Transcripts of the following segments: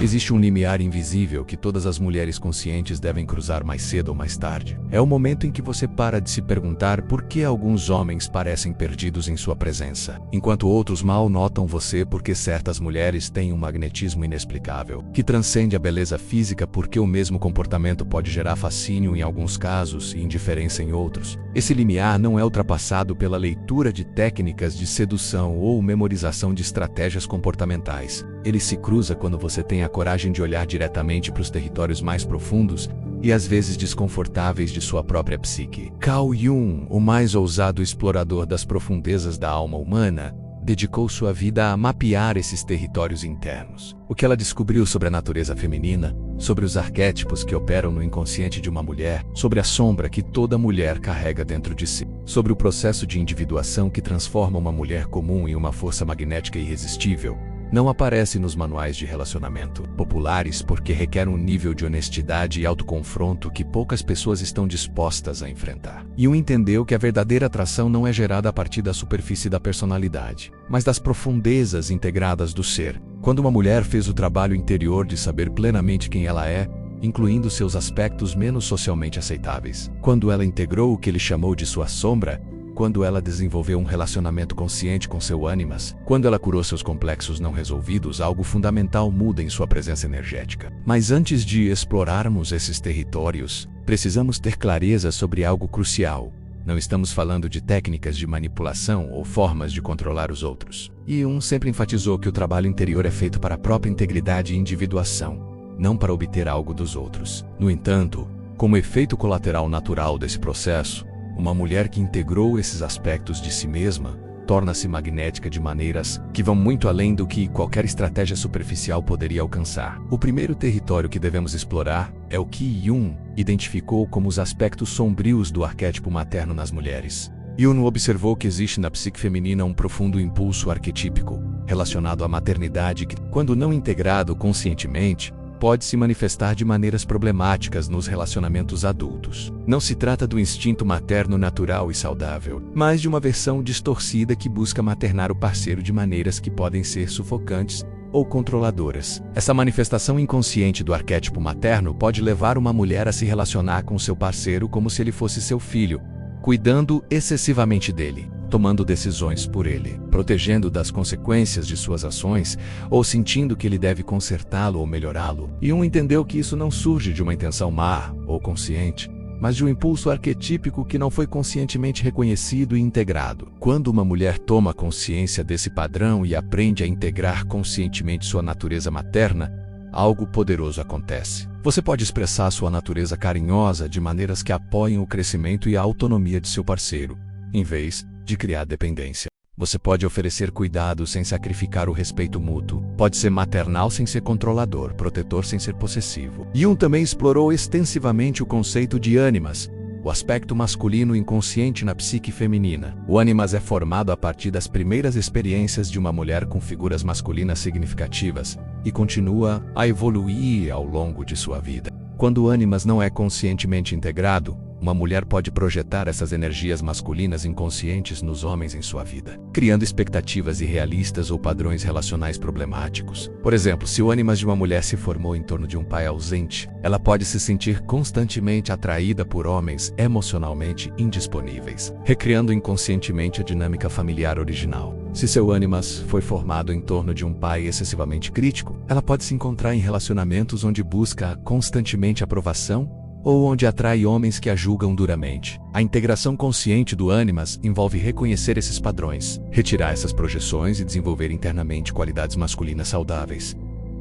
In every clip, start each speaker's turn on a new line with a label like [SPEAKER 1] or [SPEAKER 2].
[SPEAKER 1] Existe um limiar invisível que todas as mulheres conscientes devem cruzar mais cedo ou mais tarde. É o momento em que você para de se perguntar por que alguns homens parecem perdidos em sua presença, enquanto outros mal notam você porque certas mulheres têm um magnetismo inexplicável, que transcende a beleza física porque o mesmo comportamento pode gerar fascínio em alguns casos e indiferença em outros. Esse limiar não é ultrapassado pela leitura de técnicas de sedução ou memorização de estratégias comportamentais. Ele se cruza quando você tem a coragem de olhar diretamente para os territórios mais profundos e às vezes desconfortáveis de sua própria psique. Carl Jung, o mais ousado explorador das profundezas da alma humana, dedicou sua vida a mapear esses territórios internos. O que ela descobriu sobre a natureza feminina, sobre os arquétipos que operam no inconsciente de uma mulher, sobre a sombra que toda mulher carrega dentro de si, sobre o processo de individuação que transforma uma mulher comum em uma força magnética irresistível, não aparece nos manuais de relacionamento populares porque requer um nível de honestidade e autoconfronto que poucas pessoas estão dispostas a enfrentar. Jung entendeu que a verdadeira atração não é gerada a partir da superfície da personalidade, mas das profundezas integradas do ser. Quando uma mulher fez o trabalho interior de saber plenamente quem ela é, incluindo seus aspectos menos socialmente aceitáveis. Quando ela integrou o que ele chamou de sua sombra, quando ela desenvolveu um relacionamento consciente com seu ânimas, quando ela curou seus complexos não resolvidos, algo fundamental muda em sua presença energética. Mas antes de explorarmos esses territórios, precisamos ter clareza sobre algo crucial. Não estamos falando de técnicas de manipulação ou formas de controlar os outros. Jung sempre enfatizou que o trabalho interior é feito para a própria integridade e individuação, não para obter algo dos outros. No entanto, como efeito colateral natural desse processo, uma mulher que integrou esses aspectos de si mesma torna-se magnética de maneiras que vão muito além do que qualquer estratégia superficial poderia alcançar. O primeiro território que devemos explorar é o que Jung identificou como os aspectos sombrios do arquétipo materno nas mulheres. Jung observou que existe na psique feminina um profundo impulso arquetípico relacionado à maternidade que, quando não integrado conscientemente, pode se manifestar de maneiras problemáticas nos relacionamentos adultos. Não se trata do instinto materno natural e saudável, mas de uma versão distorcida que busca maternar o parceiro de maneiras que podem ser sufocantes ou controladoras. Essa manifestação inconsciente do arquétipo materno pode levar uma mulher a se relacionar com seu parceiro como se ele fosse seu filho, cuidando excessivamente dele, tomando decisões por ele, protegendo das consequências de suas ações ou sentindo que ele deve consertá-lo ou melhorá-lo. Jung entendeu que isso não surge de uma intenção má ou consciente, mas de um impulso arquetípico que não foi conscientemente reconhecido e integrado. Quando uma mulher toma consciência desse padrão e aprende a integrar conscientemente sua natureza materna, algo poderoso acontece. Você pode expressar sua natureza carinhosa de maneiras que apoiem o crescimento e a autonomia de seu parceiro, em vez de criar dependência. Você pode oferecer cuidado sem sacrificar o respeito mútuo. Pode ser maternal sem ser controlador, protetor sem ser possessivo. Jung também explorou extensivamente o conceito de ânimas, o aspecto masculino inconsciente na psique feminina. O ânimas é formado a partir das primeiras experiências de uma mulher com figuras masculinas significativas e continua a evoluir ao longo de sua vida. Quando o ânimas não é conscientemente integrado, uma mulher pode projetar essas energias masculinas inconscientes nos homens em sua vida, criando expectativas irrealistas ou padrões relacionais problemáticos. Por exemplo, se o ânimas de uma mulher se formou em torno de um pai ausente, ela pode se sentir constantemente atraída por homens emocionalmente indisponíveis, recriando inconscientemente a dinâmica familiar original. Se seu ânimas foi formado em torno de um pai excessivamente crítico, ela pode se encontrar em relacionamentos onde busca constantemente aprovação ou onde atrai homens que a julgam duramente. A integração consciente do ânimas envolve reconhecer esses padrões, retirar essas projeções e desenvolver internamente qualidades masculinas saudáveis.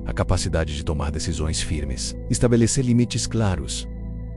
[SPEAKER 1] A capacidade de tomar decisões firmes, estabelecer limites claros,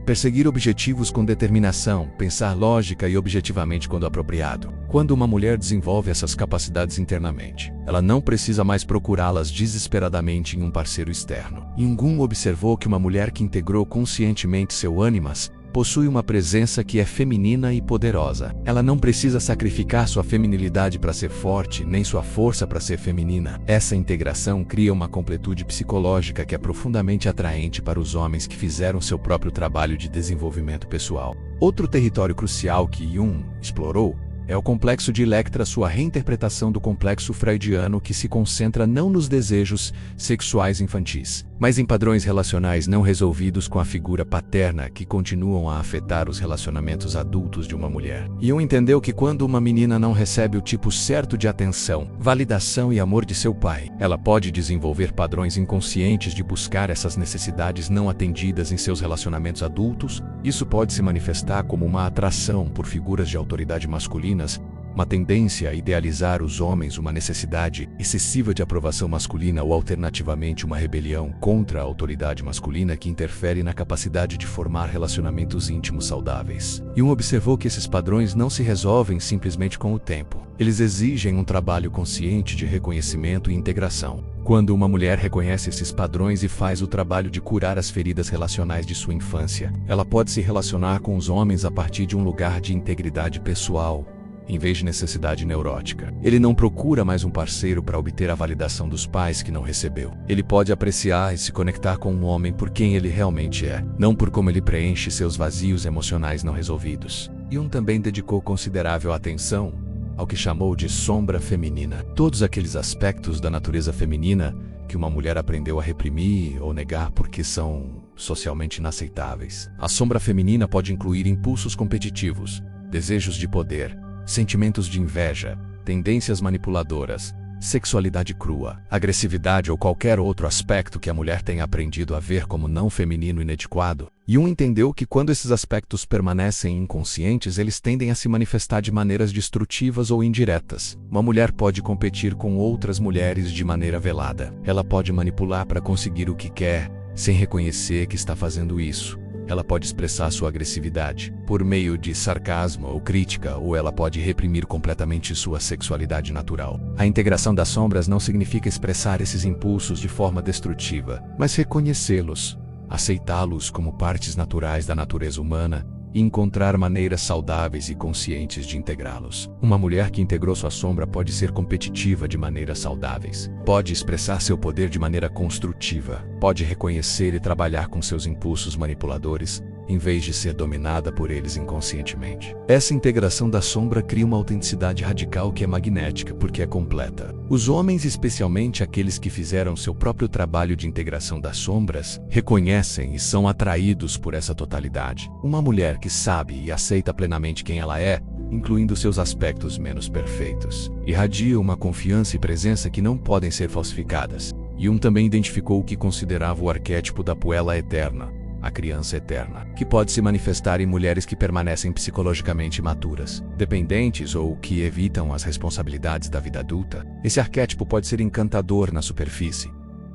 [SPEAKER 1] perseguir objetivos com determinação, pensar lógica e objetivamente quando apropriado. Quando uma mulher desenvolve essas capacidades internamente, ela não precisa mais procurá-las desesperadamente em um parceiro externo. Jung observou que uma mulher que integrou conscientemente seu ânimas possui uma presença que é feminina e poderosa. Ela não precisa sacrificar sua feminilidade para ser forte, nem sua força para ser feminina. Essa integração cria uma completude psicológica que é profundamente atraente para os homens que fizeram seu próprio trabalho de desenvolvimento pessoal. Outro território crucial que Jung explorou é o complexo de Electra, sua reinterpretação do complexo freudiano que se concentra não nos desejos sexuais infantis, mas em padrões relacionais não resolvidos com a figura paterna que continuam a afetar os relacionamentos adultos de uma mulher. Jung entendeu que quando uma menina não recebe o tipo certo de atenção, validação e amor de seu pai, ela pode desenvolver padrões inconscientes de buscar essas necessidades não atendidas em seus relacionamentos adultos. Isso pode se manifestar como uma atração por figuras de autoridade masculinas, uma tendência a idealizar os homens, uma necessidade excessiva de aprovação masculina ou, alternativamente, uma rebelião contra a autoridade masculina que interfere na capacidade de formar relacionamentos íntimos saudáveis. Jung observou que esses padrões não se resolvem simplesmente com o tempo. Eles exigem um trabalho consciente de reconhecimento e integração. Quando uma mulher reconhece esses padrões e faz o trabalho de curar as feridas relacionais de sua infância, ela pode se relacionar com os homens a partir de um lugar de integridade pessoal, em vez de necessidade neurótica. Ele não procura mais um parceiro para obter a validação dos pais que não recebeu. Ele pode apreciar e se conectar com um homem por quem ele realmente é, não por como ele preenche seus vazios emocionais não resolvidos. Jung também dedicou considerável atenção ao que chamou de sombra feminina. Todos aqueles aspectos da natureza feminina que uma mulher aprendeu a reprimir ou negar porque são socialmente inaceitáveis. A sombra feminina pode incluir impulsos competitivos, desejos de poder, sentimentos de inveja, tendências manipuladoras, sexualidade crua, agressividade ou qualquer outro aspecto que a mulher tenha aprendido a ver como não feminino e inadequado. Jung entendeu que quando esses aspectos permanecem inconscientes, eles tendem a se manifestar de maneiras destrutivas ou indiretas. Uma mulher pode competir com outras mulheres de maneira velada. Ela pode manipular para conseguir o que quer, sem reconhecer que está fazendo isso. Ela pode expressar sua agressividade por meio de sarcasmo ou crítica, ou ela pode reprimir completamente sua sexualidade natural. A integração das sombras não significa expressar esses impulsos de forma destrutiva, mas reconhecê-los, aceitá-los como partes naturais da natureza humana e encontrar maneiras saudáveis e conscientes de integrá-los. Uma mulher que integrou sua sombra pode ser competitiva de maneiras saudáveis, pode expressar seu poder de maneira construtiva, pode reconhecer e trabalhar com seus impulsos manipuladores, em vez de ser dominada por eles inconscientemente. Essa integração da sombra cria uma autenticidade radical que é magnética porque é completa. Os homens, especialmente aqueles que fizeram seu próprio trabalho de integração das sombras, reconhecem e são atraídos por essa totalidade. Uma mulher que sabe e aceita plenamente quem ela é, incluindo seus aspectos menos perfeitos, irradia uma confiança e presença que não podem ser falsificadas. Jung também identificou o que considerava o arquétipo da puella eterna, a criança eterna, que pode se manifestar em mulheres que permanecem psicologicamente imaturas, dependentes ou que evitam as responsabilidades da vida adulta. Esse arquétipo pode ser encantador na superfície,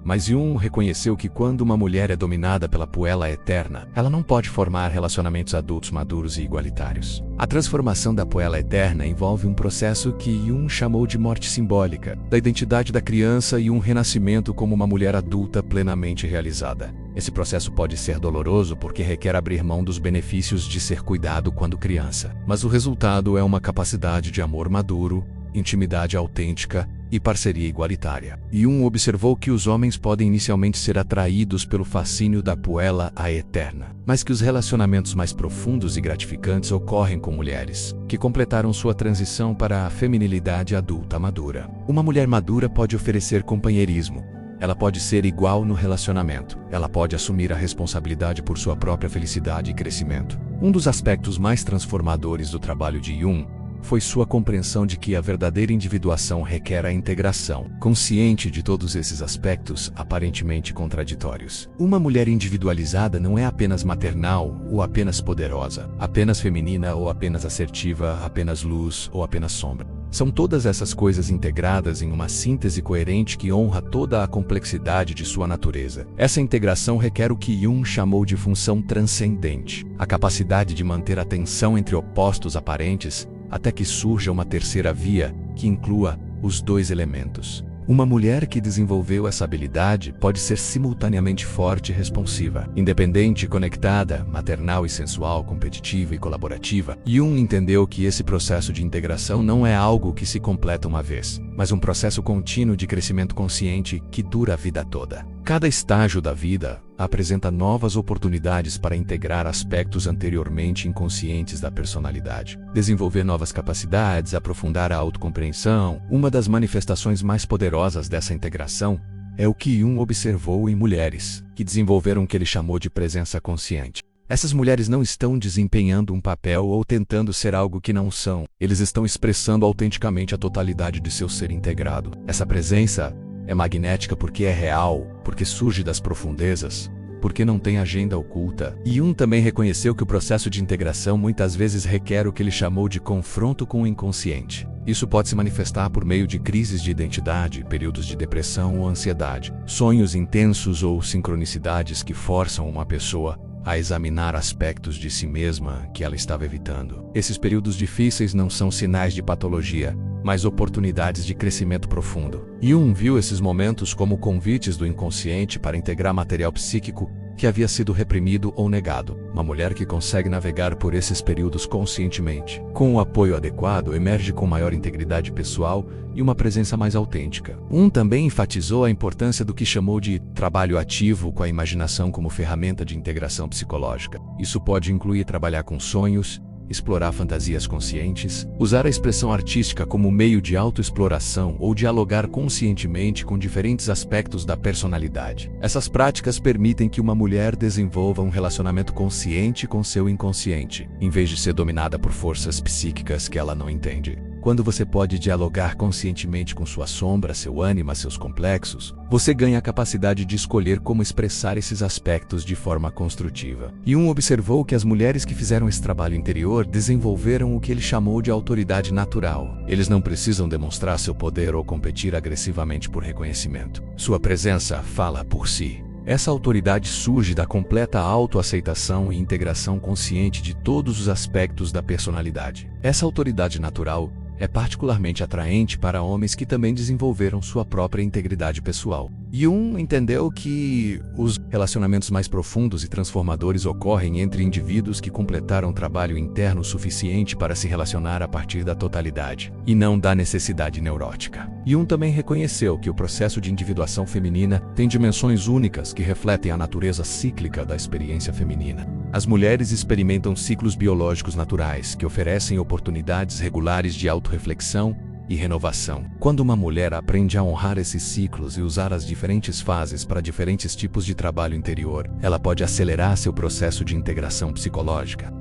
[SPEAKER 1] mas Jung reconheceu que quando uma mulher é dominada pela puella eterna, ela não pode formar relacionamentos adultos maduros e igualitários. A transformação da puella eterna envolve um processo que Jung chamou de morte simbólica da identidade da criança e um renascimento como uma mulher adulta plenamente realizada. Esse processo pode ser doloroso porque requer abrir mão dos benefícios de ser cuidado quando criança, mas o resultado é uma capacidade de amor maduro, intimidade autêntica e parceria igualitária. Jung observou que os homens podem inicialmente ser atraídos pelo fascínio da puella eterna, mas que os relacionamentos mais profundos e gratificantes ocorrem com mulheres que completaram sua transição para a feminilidade adulta madura. Uma mulher madura pode oferecer companheirismo. Ela pode ser igual no relacionamento. Ela pode assumir a responsabilidade por sua própria felicidade e crescimento. Um dos aspectos mais transformadores do trabalho de Jung foi sua compreensão de que a verdadeira individuação requer a integração consciente de todos esses aspectos aparentemente contraditórios. Uma mulher individualizada não é apenas maternal ou apenas poderosa, apenas feminina ou apenas assertiva, apenas luz ou apenas sombra. São todas essas coisas integradas em uma síntese coerente que honra toda a complexidade de sua natureza. Essa integração requer o que Jung chamou de função transcendente, a capacidade de manter a tensão entre opostos aparentes até que surja uma terceira via que inclua os dois elementos. Uma mulher que desenvolveu essa habilidade pode ser simultaneamente forte e responsiva, independente, conectada, maternal e sensual, competitiva e colaborativa. Jung entendeu que esse processo de integração não é algo que se completa uma vez, mas um processo contínuo de crescimento consciente que dura a vida toda. Cada estágio da vida apresenta novas oportunidades para integrar aspectos anteriormente inconscientes da personalidade, desenvolver novas capacidades, aprofundar a autocompreensão. Uma das manifestações mais poderosas dessa integração é o que Jung observou em mulheres que desenvolveram o que ele chamou de presença consciente. Essas mulheres não estão desempenhando um papel ou tentando ser algo que não são. Eles estão expressando autenticamente a totalidade de seu ser integrado. Essa presença é magnética porque é real, porque surge das profundezas, porque não tem agenda oculta. Jung também reconheceu que o processo de integração muitas vezes requer o que ele chamou de confronto com o inconsciente. Isso pode se manifestar por meio de crises de identidade, períodos de depressão ou ansiedade, sonhos intensos ou sincronicidades que forçam uma pessoa a examinar aspectos de si mesma que ela estava evitando. Esses períodos difíceis não são sinais de patologia, mas oportunidades de crescimento profundo. Jung viu esses momentos como convites do inconsciente para integrar material psíquico que havia sido reprimido ou negado. Uma mulher que consegue navegar por esses períodos conscientemente, com o apoio adequado, emerge com maior integridade pessoal e uma presença mais autêntica. Também enfatizou a importância do que chamou de trabalho ativo com a imaginação como ferramenta de integração psicológica. Isso pode incluir trabalhar com sonhos, explorar fantasias conscientes, usar a expressão artística como meio de autoexploração ou dialogar conscientemente com diferentes aspectos da personalidade. Essas práticas permitem que uma mulher desenvolva um relacionamento consciente com seu inconsciente, em vez de ser dominada por forças psíquicas que ela não entende. Quando você pode dialogar conscientemente com sua sombra, seu ânima, seus complexos, você ganha a capacidade de escolher como expressar esses aspectos de forma construtiva. Jung observou que as mulheres que fizeram esse trabalho interior desenvolveram o que ele chamou de autoridade natural. Eles não precisam demonstrar seu poder ou competir agressivamente por reconhecimento. Sua presença fala por si. Essa autoridade surge da completa autoaceitação e integração consciente de todos os aspectos da personalidade. Essa autoridade natural é particularmente atraente para homens que também desenvolveram sua própria integridade pessoal. Jung entendeu que os relacionamentos mais profundos e transformadores ocorrem entre indivíduos que completaram um trabalho interno suficiente para se relacionar a partir da totalidade, e não da necessidade neurótica. Jung também reconheceu que o processo de individuação feminina tem dimensões únicas que refletem a natureza cíclica da experiência feminina. As mulheres experimentam ciclos biológicos naturais que oferecem oportunidades regulares de autorreflexão e renovação. Quando uma mulher aprende a honrar esses ciclos e usar as diferentes fases para diferentes tipos de trabalho interior, ela pode acelerar seu processo de integração psicológica.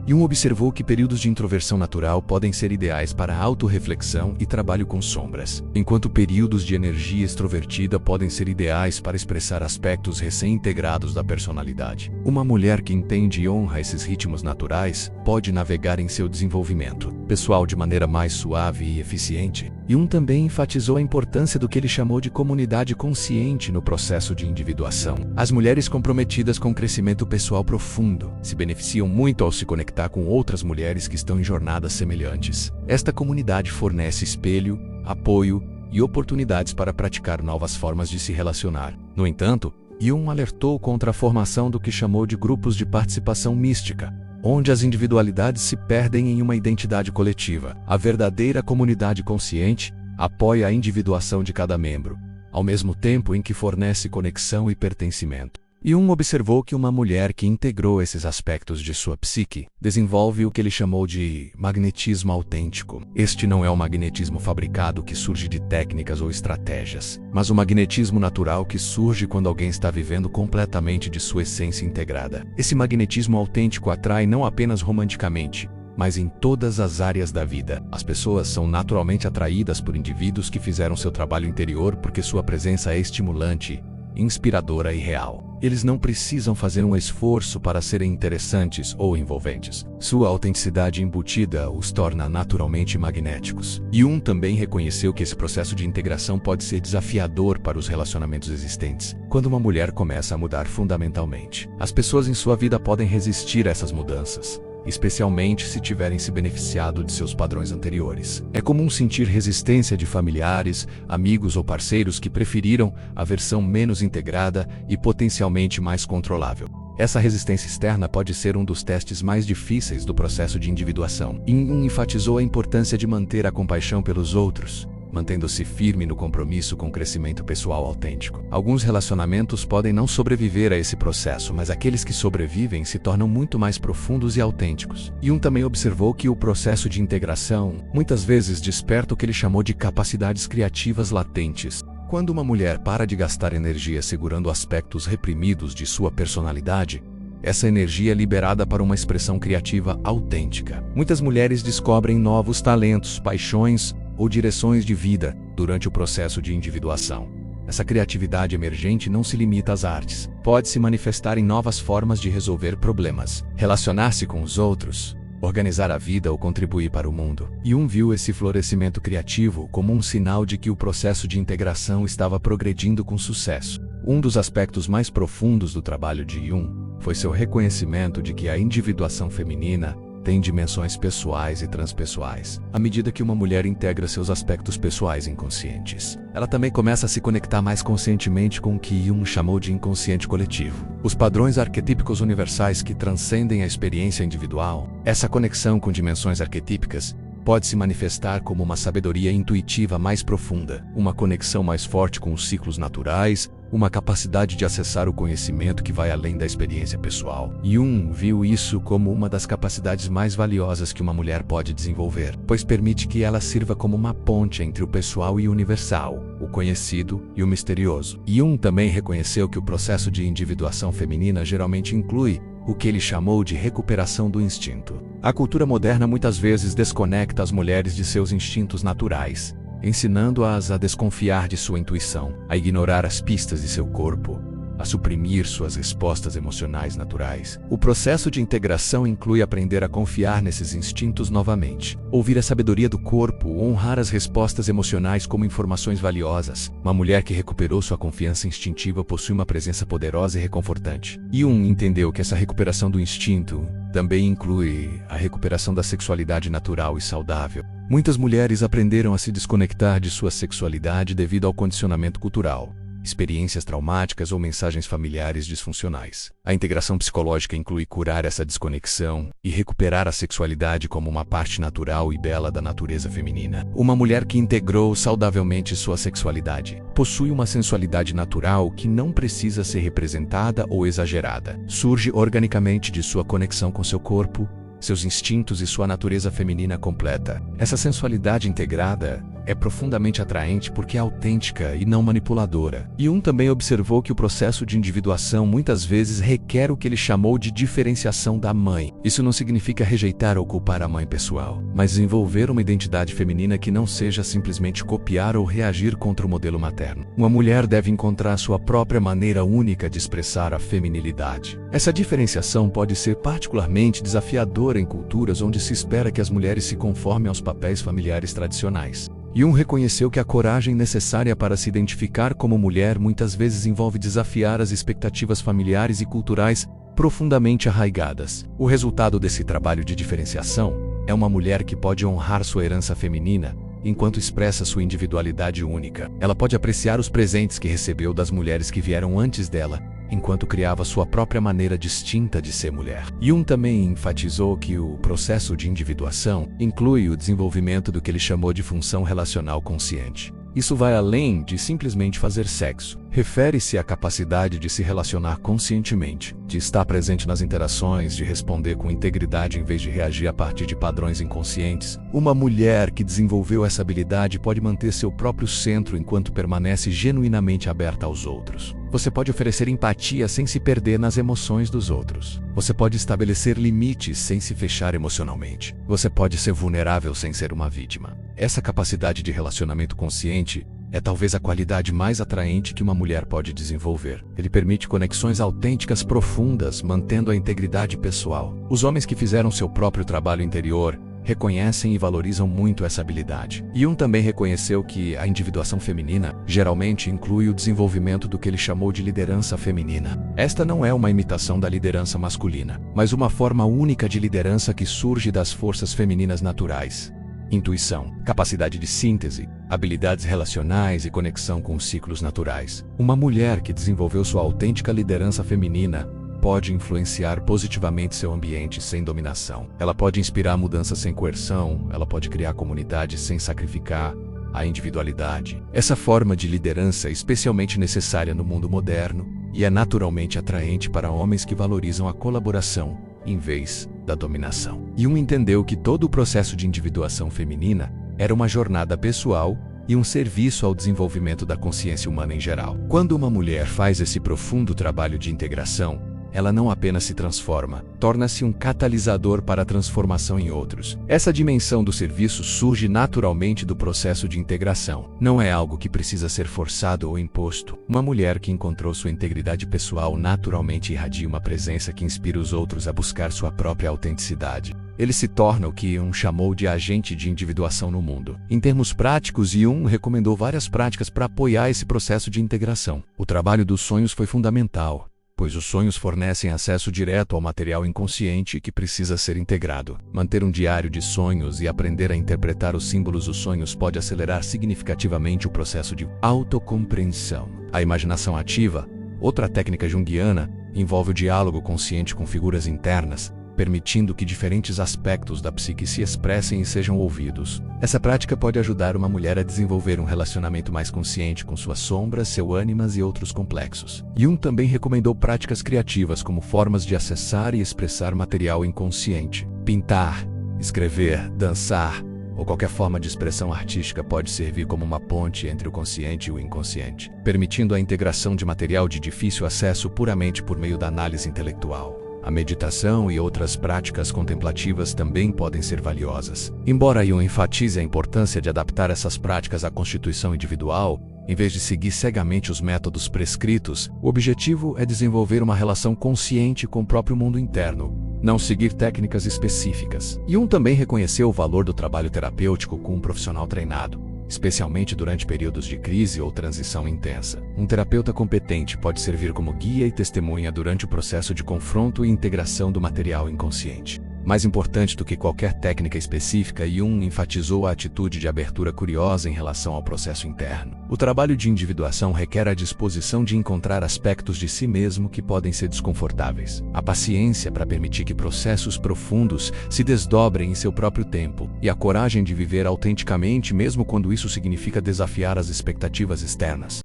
[SPEAKER 1] Jung observou que períodos de introversão natural podem ser ideais para autorreflexão e trabalho com sombras, enquanto períodos de energia extrovertida podem ser ideais para expressar aspectos recém-integrados da personalidade. Uma mulher que entende e honra esses ritmos naturais pode navegar em seu desenvolvimento pessoal de maneira mais suave e eficiente. Jung também enfatizou a importância do que ele chamou de comunidade consciente no processo de individuação. As mulheres comprometidas com crescimento pessoal profundo se beneficiam muito ao se conectar com outras mulheres que estão em jornadas semelhantes. Esta comunidade fornece espelho, apoio e oportunidades para praticar novas formas de se relacionar. No entanto, Jung alertou contra a formação do que chamou de grupos de participação mística, onde as individualidades se perdem em uma identidade coletiva. A verdadeira comunidade consciente apoia a individuação de cada membro, ao mesmo tempo em que fornece conexão e pertencimento. Jung observou que uma mulher que integrou esses aspectos de sua psique desenvolve o que ele chamou de magnetismo autêntico. Este não é o magnetismo fabricado que surge de técnicas ou estratégias, mas o magnetismo natural que surge quando alguém está vivendo completamente de sua essência integrada. Esse magnetismo autêntico atrai não apenas romanticamente, mas em todas as áreas da vida. As pessoas são naturalmente atraídas por indivíduos que fizeram seu trabalho interior porque sua presença é estimulante, inspiradora e real. Eles não precisam fazer um esforço para serem interessantes ou envolventes. Sua autenticidade embutida os torna naturalmente magnéticos. Jung também reconheceu que esse processo de integração pode ser desafiador para os relacionamentos existentes. Quando uma mulher começa a mudar fundamentalmente, as pessoas em sua vida podem resistir a essas mudanças, especialmente se tiverem se beneficiado de seus padrões anteriores. É comum sentir resistência de familiares, amigos ou parceiros que preferiram a versão menos integrada e potencialmente mais controlável. Essa resistência externa pode ser um dos testes mais difíceis do processo de individuação. Jung enfatizou a importância de manter a compaixão pelos outros, mantendo-se firme no compromisso com o crescimento pessoal autêntico. Alguns relacionamentos podem não sobreviver a esse processo, mas aqueles que sobrevivem se tornam muito mais profundos e autênticos. Jung também observou que o processo de integração muitas vezes desperta o que ele chamou de capacidades criativas latentes. Quando uma mulher para de gastar energia segurando aspectos reprimidos de sua personalidade, essa energia é liberada para uma expressão criativa autêntica. Muitas mulheres descobrem novos talentos, paixões ou direções de vida durante o processo de individuação. Essa criatividade emergente não se limita às artes. Pode se manifestar em novas formas de resolver problemas, relacionar-se com os outros, organizar a vida ou contribuir para o mundo. Jung viu esse florescimento criativo como um sinal de que o processo de integração estava progredindo com sucesso. Um dos aspectos mais profundos do trabalho de Jung foi seu reconhecimento de que a individuação feminina tem dimensões pessoais e transpessoais. À medida que uma mulher integra seus aspectos pessoais inconscientes, ela também começa a se conectar mais conscientemente com o que Jung chamou de inconsciente coletivo. Os padrões arquetípicos universais que transcendem a experiência individual. Essa conexão com dimensões arquetípicas pode se manifestar como uma sabedoria intuitiva mais profunda, uma conexão mais forte com os ciclos naturais, uma capacidade de acessar o conhecimento que vai além da experiência pessoal. Jung viu isso como uma das capacidades mais valiosas que uma mulher pode desenvolver, pois permite que ela sirva como uma ponte entre o pessoal e o universal, o conhecido e o misterioso. Jung também reconheceu que o processo de individuação feminina geralmente inclui o que ele chamou de recuperação do instinto. A cultura moderna muitas vezes desconecta as mulheres de seus instintos naturais, ensinando-as a desconfiar de sua intuição, a ignorar as pistas de seu corpo, a suprimir suas respostas emocionais naturais. O processo de integração inclui aprender a confiar nesses instintos novamente, ouvir a sabedoria do corpo, honrar as respostas emocionais como informações valiosas. Uma mulher que recuperou sua confiança instintiva possui uma presença poderosa e reconfortante. Jung entendeu que essa recuperação do instinto também inclui a recuperação da sexualidade natural e saudável. Muitas mulheres aprenderam a se desconectar de sua sexualidade devido ao condicionamento cultural, experiências traumáticas ou mensagens familiares disfuncionais. A integração psicológica inclui curar essa desconexão e recuperar a sexualidade como uma parte natural e bela da natureza feminina. Uma mulher que integrou saudavelmente sua sexualidade possui uma sensualidade natural que não precisa ser representada ou exagerada. Surge organicamente de sua conexão com seu corpo, seus instintos e sua natureza feminina completa. Essa sensualidade integrada é profundamente atraente porque é autêntica e não manipuladora. Jung também observou que o processo de individuação muitas vezes requer o que ele chamou de diferenciação da mãe. Isso não significa rejeitar ou culpar a mãe pessoal, mas desenvolver uma identidade feminina que não seja simplesmente copiar ou reagir contra o modelo materno. Uma mulher deve encontrar sua própria maneira única de expressar a feminilidade. Essa diferenciação pode ser particularmente desafiadora em culturas onde se espera que as mulheres se conformem aos papéis familiares tradicionais. Jung reconheceu que a coragem necessária para se identificar como mulher muitas vezes envolve desafiar as expectativas familiares e culturais profundamente arraigadas. O resultado desse trabalho de diferenciação é uma mulher que pode honrar sua herança feminina enquanto expressa sua individualidade única. Ela pode apreciar os presentes que recebeu das mulheres que vieram antes dela, enquanto criava sua própria maneira distinta de ser mulher. Jung também enfatizou que o processo de individuação inclui o desenvolvimento do que ele chamou de função relacional consciente. Isso vai além de simplesmente fazer sexo. Refere-se à capacidade de se relacionar conscientemente, de estar presente nas interações, de responder com integridade em vez de reagir a partir de padrões inconscientes. Uma mulher que desenvolveu essa habilidade pode manter seu próprio centro enquanto permanece genuinamente aberta aos outros. Você pode oferecer empatia sem se perder nas emoções dos outros. Você pode estabelecer limites sem se fechar emocionalmente. Você pode ser vulnerável sem ser uma vítima. Essa capacidade de relacionamento consciente é talvez a qualidade mais atraente que uma mulher pode desenvolver. Ele permite conexões autênticas profundas, mantendo a integridade pessoal. Os homens que fizeram seu próprio trabalho interior reconhecem e valorizam muito essa habilidade. Jung também reconheceu que a individuação feminina geralmente inclui o desenvolvimento do que ele chamou de liderança feminina. Esta não é uma imitação da liderança masculina, mas uma forma única de liderança que surge das forças femininas naturais. Intuição, capacidade de síntese, habilidades relacionais e conexão com os ciclos naturais. Uma mulher que desenvolveu sua autêntica liderança feminina pode influenciar positivamente seu ambiente sem dominação. Ela pode inspirar mudança sem coerção, ela pode criar comunidades sem sacrificar a individualidade. Essa forma de liderança é especialmente necessária no mundo moderno e é naturalmente atraente para homens que valorizam a colaboração em vez da dominação. Jung entendeu que todo o processo de individuação feminina era uma jornada pessoal e um serviço ao desenvolvimento da consciência humana em geral. Quando uma mulher faz esse profundo trabalho de integração, ela não apenas se transforma, torna-se um catalisador para a transformação em outros. Essa dimensão do serviço surge naturalmente do processo de integração. Não é algo que precisa ser forçado ou imposto. Uma mulher que encontrou sua integridade pessoal naturalmente irradia uma presença que inspira os outros a buscar sua própria autenticidade. Ele se torna o que Jung chamou de agente de individuação no mundo. Em termos práticos, Jung recomendou várias práticas para apoiar esse processo de integração. O trabalho dos sonhos foi fundamental, pois os sonhos fornecem acesso direto ao material inconsciente que precisa ser integrado. Manter um diário de sonhos e aprender a interpretar os símbolos dos sonhos pode acelerar significativamente o processo de autocompreensão. A imaginação ativa, outra técnica junguiana, envolve o diálogo consciente com figuras internas, permitindo que diferentes aspectos da psique se expressem e sejam ouvidos. Essa prática pode ajudar uma mulher a desenvolver um relacionamento mais consciente com suas sombras, seu ânimas e outros complexos. Jung também recomendou práticas criativas como formas de acessar e expressar material inconsciente. Pintar, escrever, dançar ou qualquer forma de expressão artística pode servir como uma ponte entre o consciente e o inconsciente, permitindo a integração de material de difícil acesso puramente por meio da análise intelectual. A meditação e outras práticas contemplativas também podem ser valiosas. Embora Jung enfatize a importância de adaptar essas práticas à constituição individual, em vez de seguir cegamente os métodos prescritos, o objetivo é desenvolver uma relação consciente com o próprio mundo interno, não seguir técnicas específicas. Jung também reconheceu o valor do trabalho terapêutico com um profissional treinado, especialmente durante períodos de crise ou transição intensa. Um terapeuta competente pode servir como guia e testemunha durante o processo de confronto e integração do material inconsciente. Mais importante do que qualquer técnica específica, Jung enfatizou a atitude de abertura curiosa em relação ao processo interno. O trabalho de individuação requer a disposição de encontrar aspectos de si mesmo que podem ser desconfortáveis, a paciência para permitir que processos profundos se desdobrem em seu próprio tempo, e a coragem de viver autenticamente mesmo quando isso significa desafiar as expectativas externas.